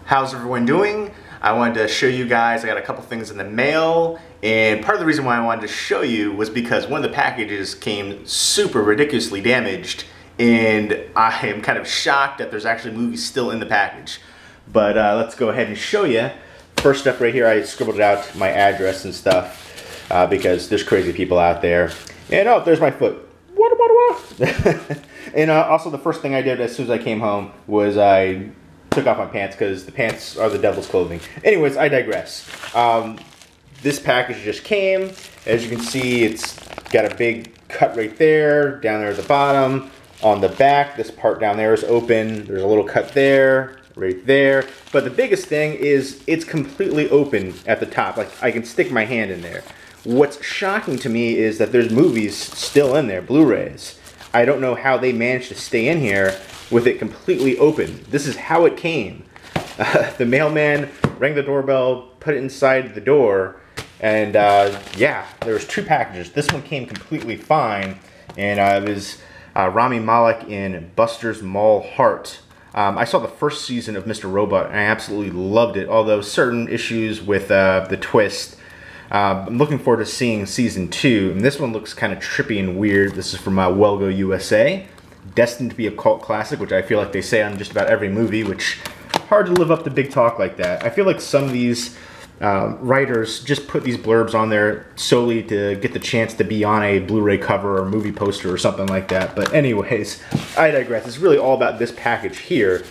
How's everyone doing? I wanted to show you guys, I got a couple things in the mail, and part of the reason why I wanted to show you was because one of the packages came super ridiculously damaged, and I am kind of shocked that there's actually movies still in the package. But let's go ahead and show you. First up right here, I scribbled out my address and stuff because there's crazy people out there. And oh, there's my foot. And also the first thing I did as soon as I came home was I took off my pants because the pants are the devil's clothing. Anyways, I digress. This package just came. As you can see, it's got a big cut right there, down there at the bottom. On the back, this part down there is open. There's a little cut there, right there. But the biggest thing is it's completely open at the top. Like I can stick my hand in there. What's shocking to me is that there's movies still in there, Blu-rays. I don't know how they managed to stay in here with it completely open. This is how it came. The mailman rang the doorbell, put it inside the door, and yeah, there was two packages. This one came completely fine, and it was Rami Malek in Buster's Mall Heart. I saw the first season of Mr. Robot, and I absolutely loved it, although certain issues with the twist. I'm looking forward to seeing season 2, and this one looks kind of trippy and weird. This is from Well-Go USA. Destined to be a cult classic, which I feel like they say on just about every movie, which hard to live up to big talk like that. I feel like some of these writers just put these blurbs on there solely to get the chance to be on a Blu-ray cover or movie poster or something like that. But anyways, I digress. It's really all about this package here.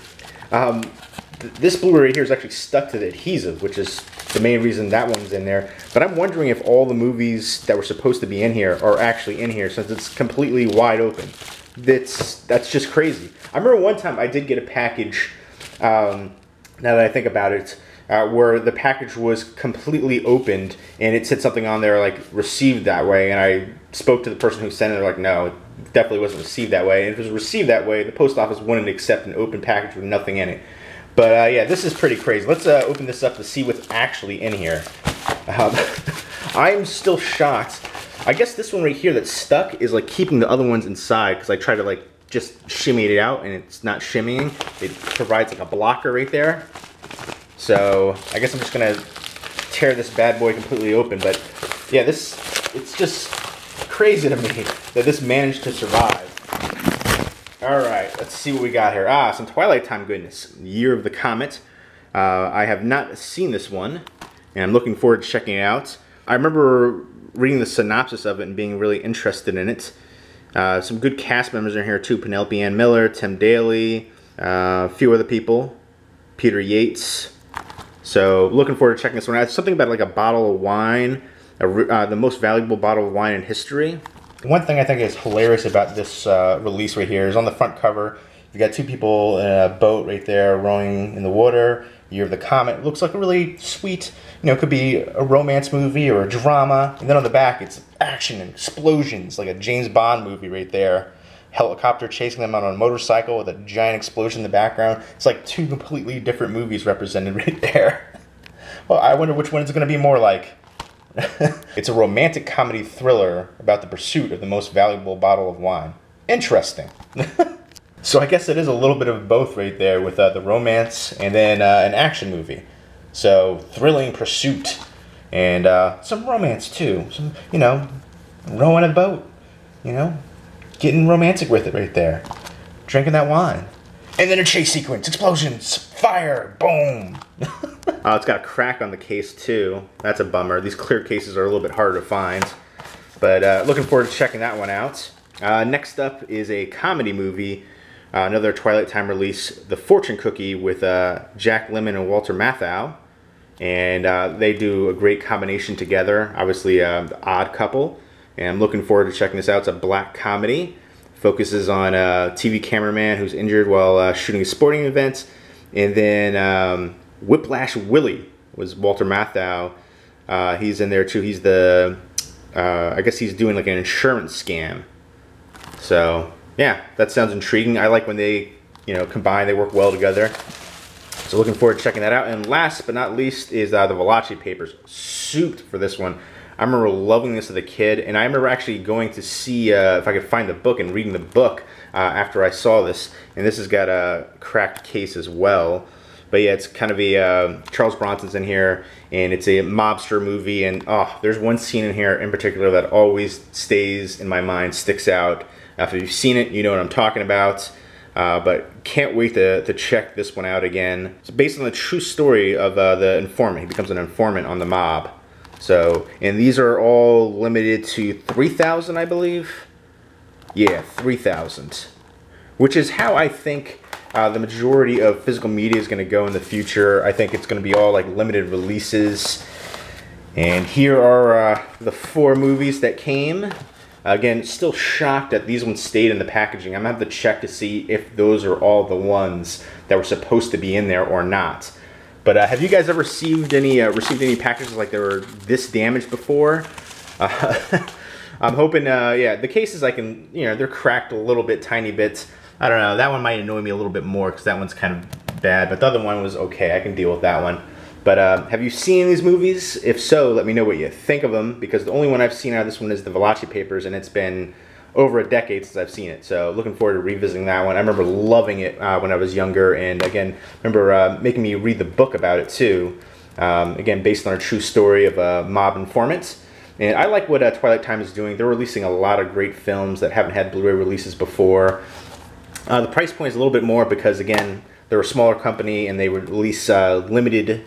This Blu-ray here is actually stuck to the adhesive, which is the main reason that one's in there. But I'm wondering if all the movies that were supposed to be in here are actually in here, since it's completely wide open. That's just crazy. I remember one time I did get a package, now that I think about it, where the package was completely opened and it said something on there like received that way, and I spoke to the person who sent it. They're like, no, it definitely wasn't received that way. And if it was received that way, the post office wouldn't accept an open package with nothing in it. But yeah, this is pretty crazy. Let's open this up to see what's actually in here. I'm still shocked. I guess this one right here that's stuck is like keeping the other ones inside, because I try to like just shimmy it out and it's not shimmying. It provides like a blocker right there. So I guess I'm just gonna tear this bad boy completely open. But yeah, it's just crazy to me that this managed to survive. All right, let's see what we got here. Some Twilight Time goodness. Year of the Comet. I have not seen this one, and I'm looking forward to checking it out. I remember reading the synopsis of it and being really interested in it. Some good cast members are here too. Penelope Ann Miller, Tim Daly, a few other people. Peter Yates. So looking forward to checking this one out. It's something about like a bottle of wine, the most valuable bottle of wine in history. One thing I think is hilarious about this release right here is on the front cover, you got two people in a boat right there rowing in the water. Year of the Comet. It looks like a really sweet, it could be a romance movie or a drama. And then on the back, it's action and explosions, like a James Bond movie right there. Helicopter chasing them on a motorcycle with a giant explosion in the background. It's like two completely different movies represented right there. Well, I wonder which one it's going to be more like. It's a romantic comedy thriller about the pursuit of the most valuable bottle of wine. Interesting. So I guess it is a little bit of both right there with the romance and then an action movie. So thrilling pursuit and some romance too. Some, rowing a boat, getting romantic with it right there. Drinking that wine. And then a chase sequence, explosions, fire, boom. It's got a crack on the case too. That's a bummer. These clear cases are a little bit harder to find. But looking forward to checking that one out. Next up is a comedy movie. Another Twilight Time release, The Fortune Cookie, with Jack Lemmon and Walter Matthau. And they do a great combination together. Obviously, the odd couple. And I'm looking forward to checking this out. It's a black comedy. Focuses on a TV cameraman who's injured while shooting a sporting event. And then Whiplash Willie was Walter Matthau. He's in there too. He's the, I guess he's doing like an insurance scam. So yeah, that sounds intriguing. I like when they, combine, they work well together. So looking forward to checking that out. And last but not least is the Valachi Papers. Souped for this one. I remember loving this as a kid, and I remember actually going to see if I could find the book and reading the book after I saw this. And this has got a cracked case as well. But yeah, it's kind of a Charles Bronson's in here, and it's a mobster movie. And oh, there's one scene in here in particular that always stays in my mind, sticks out. After you've seen it, you know what I'm talking about. But can't wait to check this one out again. It's based on the true story of the informant. He becomes an informant on the mob. So, and these are all limited to 3,000, I believe. Yeah, 3,000. Which is how I think the majority of physical media is going to go in the future. I think it's going to be all like limited releases. And here are the 4 movies that came. Again, still shocked that these ones stayed in the packaging. I'm going to have to check to see if those are all the ones that were supposed to be in there or not. But have you guys ever received any packages like they were this damaged before? I'm hoping, yeah, the cases I can, you know, they're cracked a little bit, tiny bits. I don't know, that one might annoy me a little bit more because that one's kind of bad, but the other one was okay. I can deal with that one. But have you seen these movies? If so, let me know what you think of them, because the only one I've seen out of this one is the Valachi Papers, and it's been over a decade since I've seen it. So looking forward to revisiting that one. I remember loving it when I was younger, and again, remember making me read the book about it too. Again, based on a true story of a mob informant. And I like what Twilight Time is doing. They're releasing a lot of great films that haven't had Blu-ray releases before. The price point is a little bit more because, again, they're a smaller company and they release limited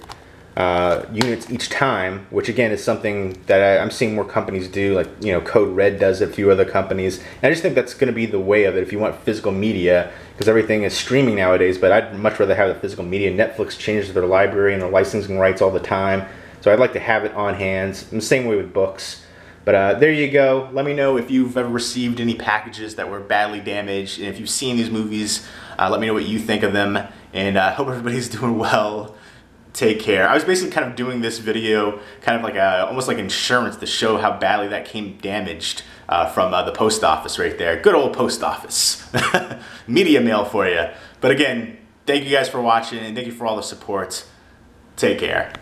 units each time, which again is something that I'm seeing more companies do, like, you know, Code Red does it, a few other companies. And I just think that's going to be the way of it if you want physical media, because everything is streaming nowadays, but I'd much rather have the physical media. Netflix changes their library and their licensing rights all the time, so I'd like to have it on hand. And the same way with books. But there you go. Let me know if you've ever received any packages that were badly damaged, and if you've seen these movies, let me know what you think of them, and I hope everybody's doing well. Take care. I was basically kind of doing this video kind of like almost like insurance to show how badly that came damaged from the post office right there. Good old post office. Media mail for you. But again, thank you guys for watching, and thank you for all the support. Take care.